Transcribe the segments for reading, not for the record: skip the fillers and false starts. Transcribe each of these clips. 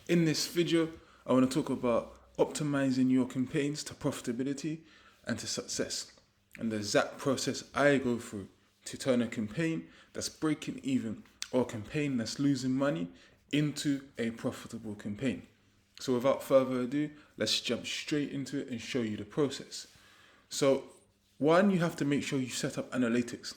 In this video, I want to talk about optimizing your campaigns to profitability and to success, and the exact process I go through to turn a campaign that's breaking even or a campaign that's losing money into a profitable campaign. So without further ado, let's jump straight into it and show you the process. So one, you have to make sure you set up analytics.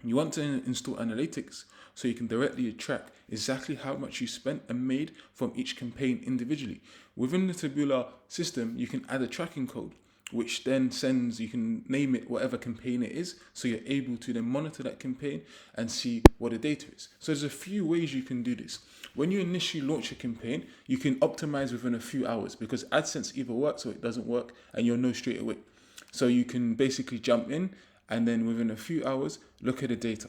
You want to install analytics so you can directly track exactly how much you spent and made from each campaign individually. Within the Taboola system, you can add a tracking code, which then sends, you can name it whatever campaign it is, so you're able to then monitor that campaign and see what the data is. So there's a few ways you can do this. When you initially launch a campaign, you can optimize within a few hours because Adsense either works or it doesn't work, and you'll know straight away. So you can basically jump in and then within a few hours, look at the data.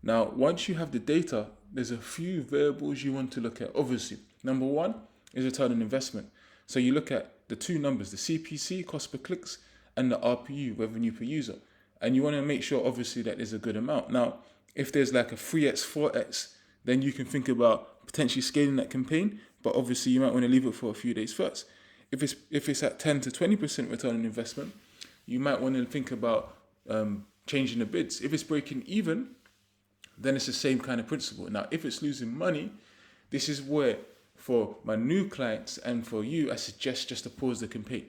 Now, once you have the data, there's a few variables you want to look at. Obviously, number one is return on investment. So you look at the two numbers, the CPC, cost per clicks, and the RPU, revenue per user. And you want to make sure, obviously, that there's a good amount. Now, if there's like a 3x, 4x, then you can think about potentially scaling that campaign, but obviously you might want to leave it for a few days first. If it's at 10 to 20% return on investment, you might want to think about changing the bids. If it's breaking even, then it's the same kind of principle. Now, if it's losing money, this is where, for my new clients and for you, I suggest just to pause the campaign.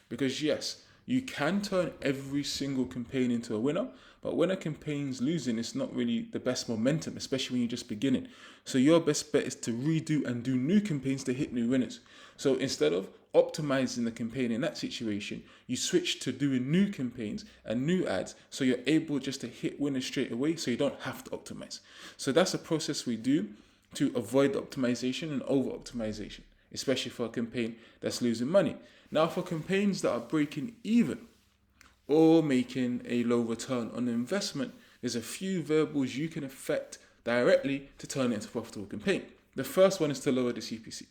Because yes, you can turn every single campaign into a winner, but when a campaign's losing, it's not really the best momentum, especially when you're just beginning. So your best bet is to redo and do new campaigns to hit new winners. So instead of optimizing the campaign in that situation, you switch to doing new campaigns and new ads, so you're able just to hit winners straight away, so you don't have to optimize. So that's a process we do to avoid optimization and over optimization, especially for a campaign that's losing money. Now, for campaigns that are breaking even or making a low return on investment, there's a few variables you can affect directly to turn it into a profitable campaign. The first one is to lower the CPC.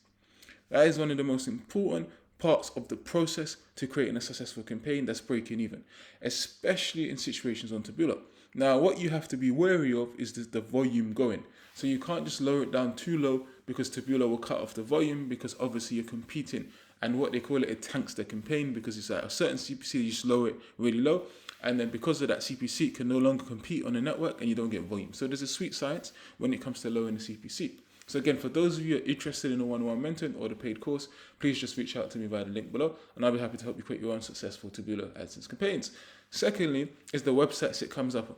That is one of the most important parts of the process to creating a successful campaign that's breaking even, especially in situations on Taboola. Now, what you have to be wary of is the volume going. So you can't just lower it down too low because Taboola will cut off the volume, because obviously you're competing, and what they call it tanks the campaign, because it's at a certain CPC, you just lower it really low, and then because of that CPC, it can no longer compete on the network and you don't get volume. So there's a sweet science when it comes to lowering the CPC. So again, for those of you who are interested in a one-on-one mentoring or the paid course, please just reach out to me via the link below, and I'll be happy to help you create your own successful Taboola AdSense campaigns. Secondly, is the websites it comes up on.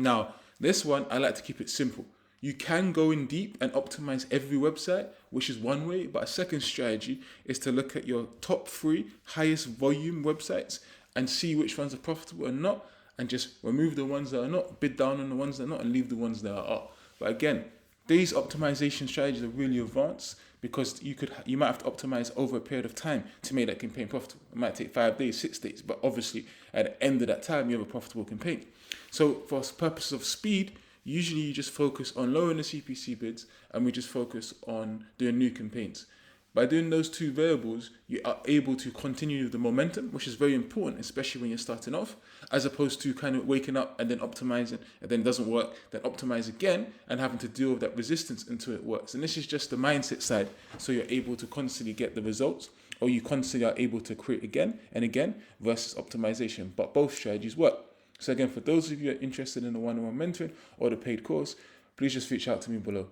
Now, this one, I like to keep it simple. You can go in deep and optimize every website, which is one way, but a second strategy is to look at your top 3 highest volume websites and see which ones are profitable and not, and just remove the ones that are not, bid down on the ones that are not, and leave the ones that are. But again, these optimization strategies are really advanced because you might have to optimize over a period of time to make that campaign profitable. It might take 5 days, 6 days, but obviously at the end of that time, you have a profitable campaign. So for purposes of speed, usually you just focus on lowering the CPC bids, and we just focus on doing new campaigns. By doing those two variables, you are able to continue the momentum, which is very important, especially when you're starting off, as opposed to kind of waking up and then optimizing, and then it doesn't work, then optimize again, and having to deal with that resistance until it works. And this is just the mindset side, so you're able to constantly get the results, or you constantly are able to create again and again versus optimization. But both strategies work. So again, for those of you who are interested in the one-on-one mentoring or the paid course, please just reach out to me below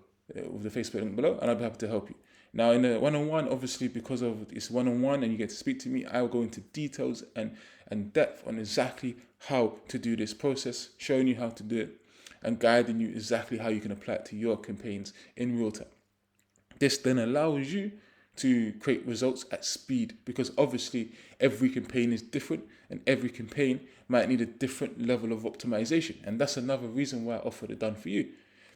with the Facebook link below, and I'll be happy to help you. Now, in the one-on-one, obviously, because of it's one-on-one and you get to speak to me, I will go into details and depth on exactly how to do this process, showing you how to do it, and guiding you exactly how you can apply it to your campaigns in real time. This then allows you to create results at speed, because obviously every campaign is different and every campaign might need a different level of optimization. And that's another reason why I offer the done for you.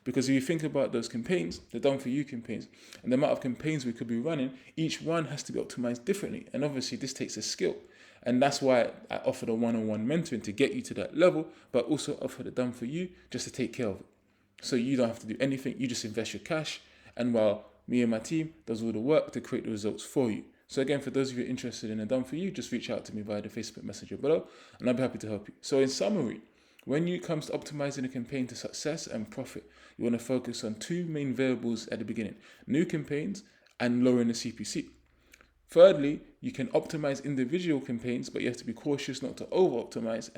Because if you think about those campaigns, the done for you campaigns, and the amount of campaigns we could be running, each one has to be optimized differently. And obviously this takes a skill. And that's why I offer the one-on-one mentoring, to get you to that level, but also offer the done for you just to take care of it. So you don't have to do anything, you just invest your cash, and while me and my team does all the work to create the results for you. So again, for those of you interested in a done for you, just reach out to me via the Facebook Messenger below, and I'll be happy to help you. So in summary, when it comes to optimizing a campaign to success and profit, you want to focus on 2 main variables at the beginning: new campaigns and lowering the CPC. Thirdly, you can optimize individual campaigns, but you have to be cautious not to over-optimize,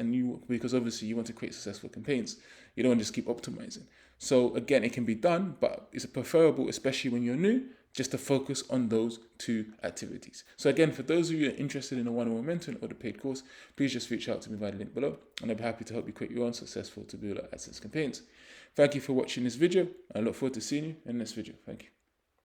because obviously you want to create successful campaigns. You don't want to just keep optimizing. So again, it can be done, but it's preferable, especially when you're new, just to focus on those two activities. So again, for those of you who are interested in a one-on-one mentoring or the paid course, please just reach out to me via the link below, and I'll be happy to help you create your own successful Taboola AdSense campaigns. Thank you for watching this video. I look forward to seeing you in the next video. Thank you.